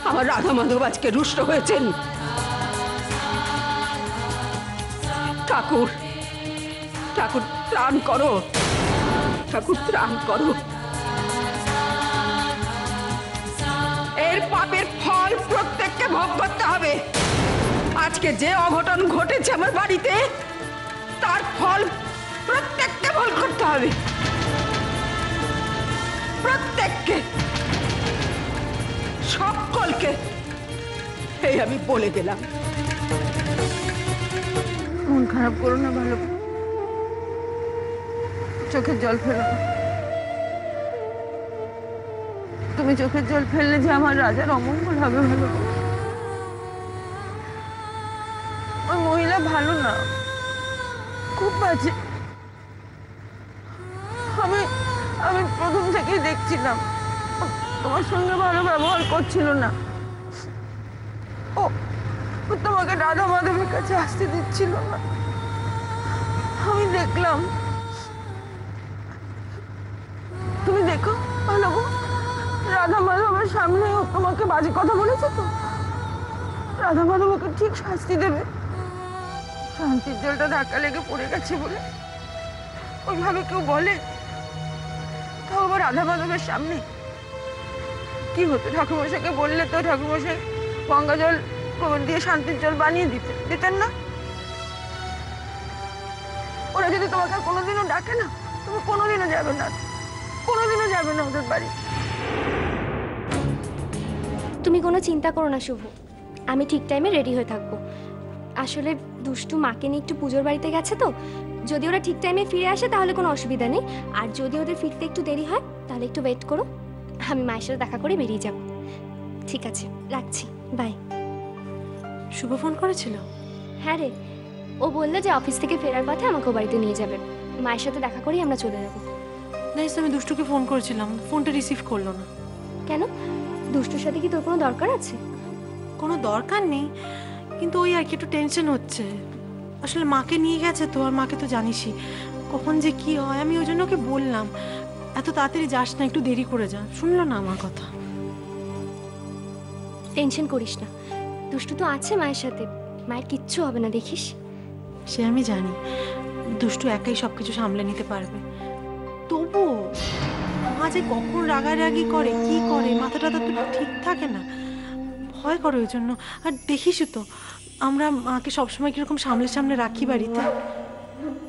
আমার রাধা মাধব আজকে রুষ্ট হয়েছেন। ঠাকুর ঠাকুর ত্রাণ করো, ঠাকুর ত্রাণ করো। এর পাপের ফল প্রত্যেককে ভোগ করতে হবে। আজকে যে অঘটন ঘটেছে আমার বাড়িতে, তার ফল প্রত্যেককে ভোগ করতে হবে, প্রত্যেককে, সকলকে। এই আমি বলে গেলাম। মন খারাপ করো না, ভালো চোখের জল ফেলো না। তুমি চোখের জল ফেললে যে আমার রাজার অমঙ্গল হবে। ভালো, ওই মহিলা ভালো না, খুব বাজে। আমি আমি প্রথম থেকেই দেখছিলাম তোমার সঙ্গে ভালো ব্যবহার করছিল না। ও তোমাকে রাধা মাধবের কাছে আসতে দিচ্ছিল না, আমি দেখলাম। তুমি দেখো ভালো, রাধা মাধবের সামনে ও তোমাকে বাজে কথা বলেছে তো, রাধা মাধব ওকে ঠিক শাস্তি দেবে। শান্তির জলটা ধাক্কা লেগে পড়ে গেছে বলে ওইভাবে কেউ বলে? তাও আবার রাধা মাধবের সামনে। কি হতো, ঠাকুরমশাইকে বললে তো ঠাকুরমশাই গঙ্গা জল গোবর দিয়ে শান্তির জল বানিয়ে দিতেন না? ওরা যদি তোমাকে কোনোদিনও ডাকে না, তুমি কোনোদিনও যাবে না, কোনোদিনও যাবে না ওদের বাড়ি। তুমি কোনো চিন্তা করো না শুভ, আমি ঠিক টাইমে রেডি হয়ে থাকবো। আসলে দুষ্টু মাকে নিয়ে একটু পুজোর বাড়িতে গেছে তো, যদি ওরা ঠিক টাইমে ফিরে আসে তাহলে কোনো অসুবিধা নেই। আর যদি ওদের ফিরতে একটু দেরি হয় তাহলে একটু ওয়েট করো, আমি মায়ের সাথে দেখা করে বেরিয়ে যাব। ঠিক আছে, রাখছি, বাই। শুভ ফোন করেছিল? হ্যাঁ রে, ও বললো যে অফিস থেকে ফেরার পথে আমাকে ও বাড়িতে নিয়ে যাবে। মায়ের সাথে দেখা করেই আমরা চলে যাবো। নাইস, আমি দুষ্টুকে ফোন করেছিলাম, ফোনটা রিসিভ করলো না। কেন, দুষ্টুর সাথে কি তোর কোনো দরকার আছে? কোনো দরকার নেই, কিন্তু ওই আর কি একটু টেনশন হচ্ছে। আসলে মাকে নিয়ে গেছে তো, আর মাকে তো জানিসই কখন যে কি হয়। আমি ওই জন্য ওকে বললাম এত তাড়াতাড়ি যাস না, একটু দেরি করে যা। শুনলো না আমার কথা। টেনশন করিস না, দুষ্টু তো আছে মায়ের সাথে, মায়ের কিচ্ছু হবে না, দেখিস। সে আমি জানি, দুষ্টু একাই সবকিছু সামলে নিতে পারবে। তবু মা যে কখন রাগারাগি করে, কি করে, মাথাটা তো ঠিক থাকে না, ভয় করে ওই জন্য। আর দেখিস তো আমরা মাকে সবসময় কিরকম সামলে সামলে রাখি বাড়িতে।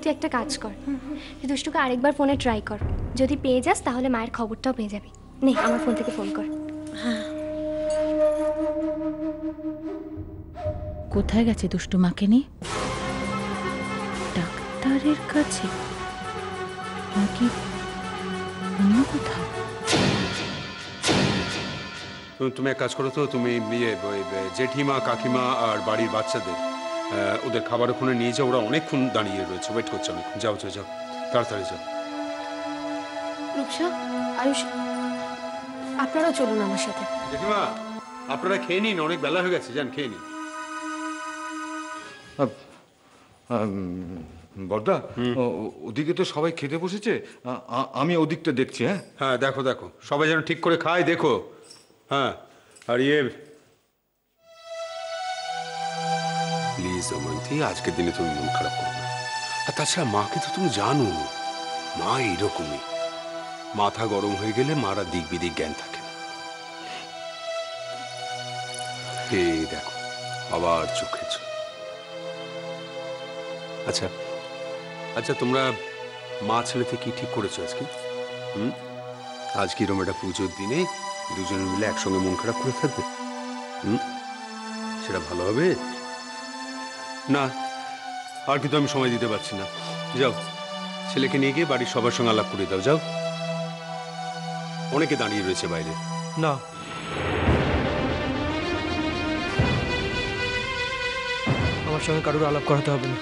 তুই একটা কাজ কর, তুই দুষ্টুকে আরেকবার ফোনে ট্রাই কর, যদি পেয়ে যাস তাহলে মায়ের খবরটাও পেয়ে যাবি। নে, আমার ফোন থেকে ফোন কর। হ্যাঁ। কোথায় গেছে দুষ্টু মাকে নিয়ে? ডাক্তারের কাছে নাকি অন্য কোথাও? তুমি এক কাজ করো তো, তুমি জেঠিমা কাকিমা আর বাড়ির বাচ্চাদের ওদের খাবার ওখানে নিয়ে যাও। ওরা অনেকক্ষণ দাঁড়িয়ে রয়েছে, ওয়েট করছে অনেকক্ষণ। যাও যাও যাও, তাড়াতাড়ি যাও। রূপসা, আয়ুষ, আপনারাও চলুন আমার সাথে। জেঠিমা, আপনারা খেয়ে নিন, অনেক বেলা হয়ে গেছে, যান খেয়ে নিন। বড়দা, ওদিকে তো সবাই খেতে বসেছে, আমি ওদিকটা দেখছি। হ্যাঁ হ্যাঁ, দেখো দেখো সবাই যেন ঠিক করে খায়, দেখো। হ্যাঁ, আর প্লিজ অমন্তি, আজকের দিনে তুমি মন খারাপ করো না। আর তাছাড়া মাকে তো তুমি জানো, মা এইরকমই, মাথা গরম হয়ে গেলে মারা দিক বিদিক জ্ঞান থাকে না। এই দেখো আবার চোখে চোখ। আচ্ছা আচ্ছা, তোমরা মা ছেলেতে কি ঠিক করেছো আজকে? আজ কি এরকম একটা পুজোর দিনে দুজনে মিলে একসঙ্গে মন খারাপ করে থাকবে? সেটা ভালো হবে না? আর কিন্তু আমি সময় দিতে পারছি না। যাও, ছেলেকে নিয়ে গিয়ে বাড়ির সবার সঙ্গে আলাপ করে দাও। যাও, অনেকে দাঁড়িয়ে রয়েছে বাইরে। না, আমার সঙ্গে কারোর আলাপ করাতে হবে না।